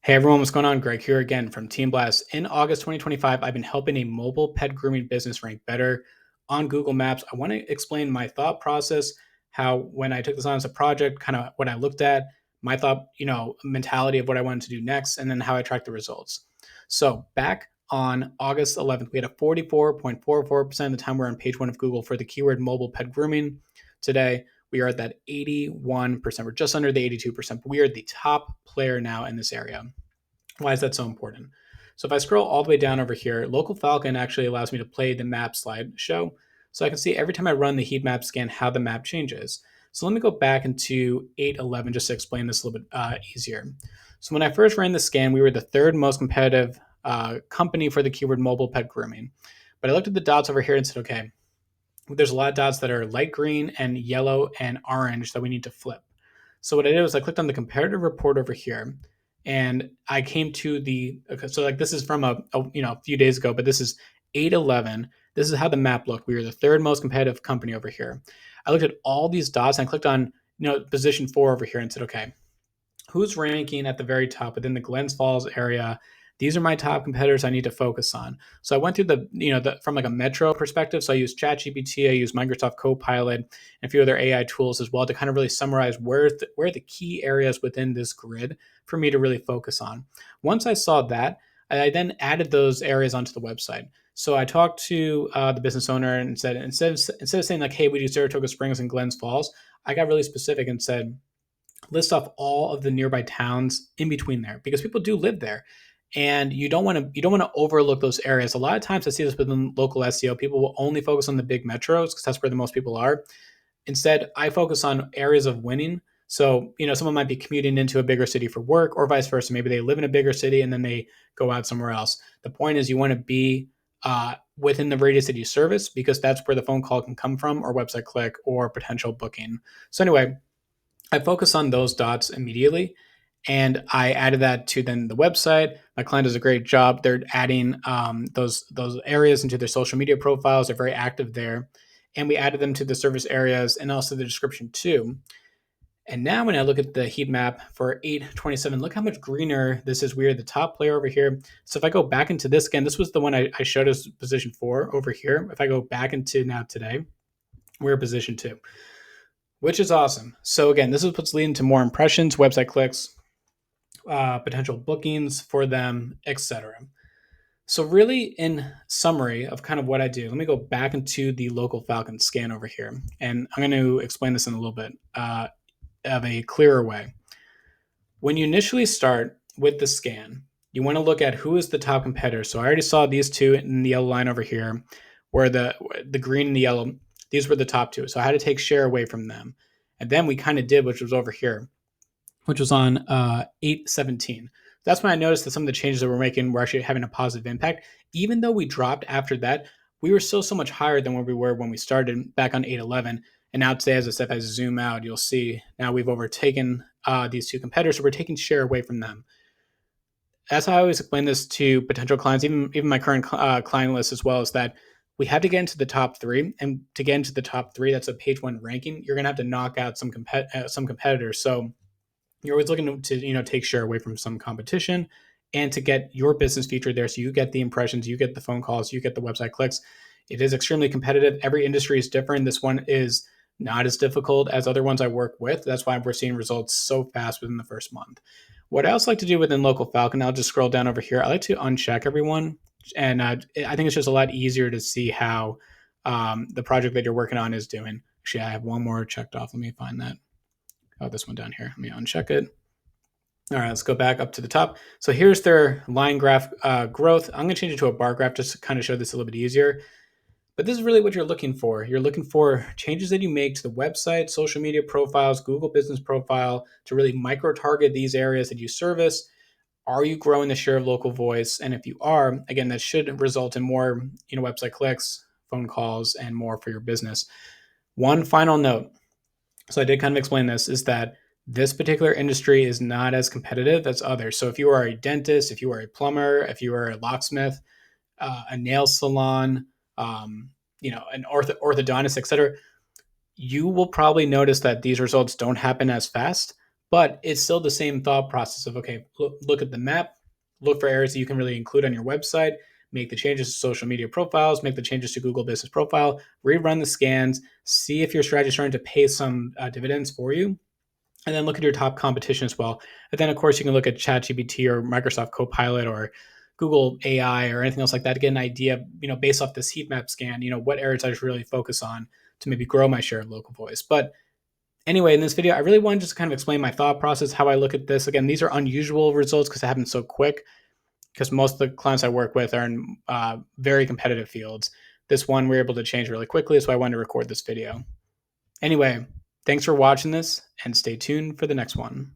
Hey everyone, what's going on? Greg here again from Team Blast. In August 2025, I've been helping a mobile pet grooming business rank better on Google Maps. I want to explain my thought process, how when I took this on as a project, kind of what I looked at, my thought, mentality of what I wanted to do next, and then how I tracked the results. So back on August 11th, we had a 44.44% of the time we're on page one of Google for the keyword mobile pet grooming. Today, we are at that 81%. We're just under the 82%, but we are the top player now in this area. Why is that so important? So if I scroll all the way down over here, Local Falcon actually allows me to play the map slideshow. So I can see every time I run the heat map scan how the map changes. So let me go back into 8.11 just to explain this a little bit easier. So when I first ran the scan, we were the third most competitive company for the keyword mobile pet grooming. But I looked at the dots over here and said, okay, there's a lot of dots that are light green and yellow and orange that we need to flip. So what I did was I clicked on the comparative report over here, and I came to the okay, so like this is from a few days ago, but this is 8.11. This is how the map looked. We were the third most competitive company over here. I looked at all these dots and I clicked on position 4 over here and said, okay, who's ranking at the very top within the Glens Falls area? These are my top competitors I need to focus on. So I went through from like a metro perspective. So I used ChatGPT, I used Microsoft Copilot, and a few other AI tools as well to kind of really summarize where are the key areas within this grid for me to really focus on. Once I saw that, I then added those areas onto the website. So I talked to the business owner and said instead of saying like, "Hey, we do Saratoga Springs and Glens Falls," I got really specific and said, list off all of the nearby towns in between there because people do live there, and you don't want to overlook those areas. A lot of times I see this within local SEO, people will only focus on the big metros because that's where the most people are. Instead, I focus on areas of winning. So someone might be commuting into a bigger city for work or vice versa. Maybe they live in a bigger city and then they go out somewhere else. The point is you want to be within the radius that you service because that's where the phone call can come from, or website click, or potential booking. So anyway, I focus on those dots immediately, and I added that to then the website. My client does a great job. They're adding those areas into their social media profiles. They're very active there, and we added them to the service areas and also the description too. And now when I look at the heat map for 827, look how much greener this is. We're the top player over here. So if I go back into this again, this was the one I showed as position 4 over here. If I go back into now today, we're position 2, which is awesome. So again, this is what's leading to more impressions, website clicks, potential bookings for them, etc. So really, in summary of kind of what I do, let me go back into the local Falcon scan over here, and I'm going to explain this in a little bit of a clearer way. When you initially start with the scan, you want to look at who is the top competitor. So I already saw these two in the yellow line over here, where the green and the yellow, these were the top two. So I had to take share away from them. And then we kind of did, which was over here, which was on 817. That's when I noticed that some of the changes that we're making were actually having a positive impact. Even though we dropped after that, we were still so much higher than where we were when we started back on 811. And now today, as I said, if I zoom out, you'll see now we've overtaken these two competitors. So we're taking share away from them. That's how I always explain this to potential clients, even my current client list as well, is that we have to get into the top 3. And to get into the top 3, that's a page 1 ranking. You're going to have to knock out some competitors. So you're always looking to take share away from some competition and to get your business featured there, so you get the impressions, you get the phone calls, you get the website clicks. It is extremely competitive. Every industry is different. This one is not as difficult as other ones I work with. That's why we're seeing results so fast within the first month. What I also like to do within Local Falcon, I'll just scroll down over here. I like to uncheck everyone, and I think it's just a lot easier to see how the project that you're working on is doing. Actually, I have one more checked off. Let me find that. Oh, this one down here. Let me uncheck it. All right, let's go back up to the top. So here's their line graph growth. I'm going to change it to a bar graph just to kind of show this a little bit easier. But this is really what you're looking for. You're looking for changes that you make to the website, social media profiles, Google business profile to really micro-target these areas that you service. Are you growing the share of local voice? And if you are, again, that should result in more website clicks, phone calls, and more for your business. One final note. So I did kind of explain this, is that this particular industry is not as competitive as others. So if you are a dentist, if you are a plumber, if you are a locksmith, a nail salon, an orthodontist, etc., you will probably notice that these results don't happen as fast, But it's still the same thought process of, okay, look at the map, look for areas that you can really include on your website, make the changes to social media profiles, make the changes to Google Business Profile, rerun the scans, see if your strategy is starting to pay some dividends for you, and then look at your top competition as well. And then, of course, you can look at ChatGPT or Microsoft Copilot or Google AI or anything else like that to get an idea, based off this heat map scan, what areas I should really focus on to maybe grow my share of local voice. But anyway, in this video, I really wanted just to kind of explain my thought process, how I look at this. Again, these are unusual results because it happened so quick, because most of the clients I work with are in very competitive fields. This one we are able to change really quickly, so I wanted to record this video. Anyway, thanks for watching this, and stay tuned for the next one.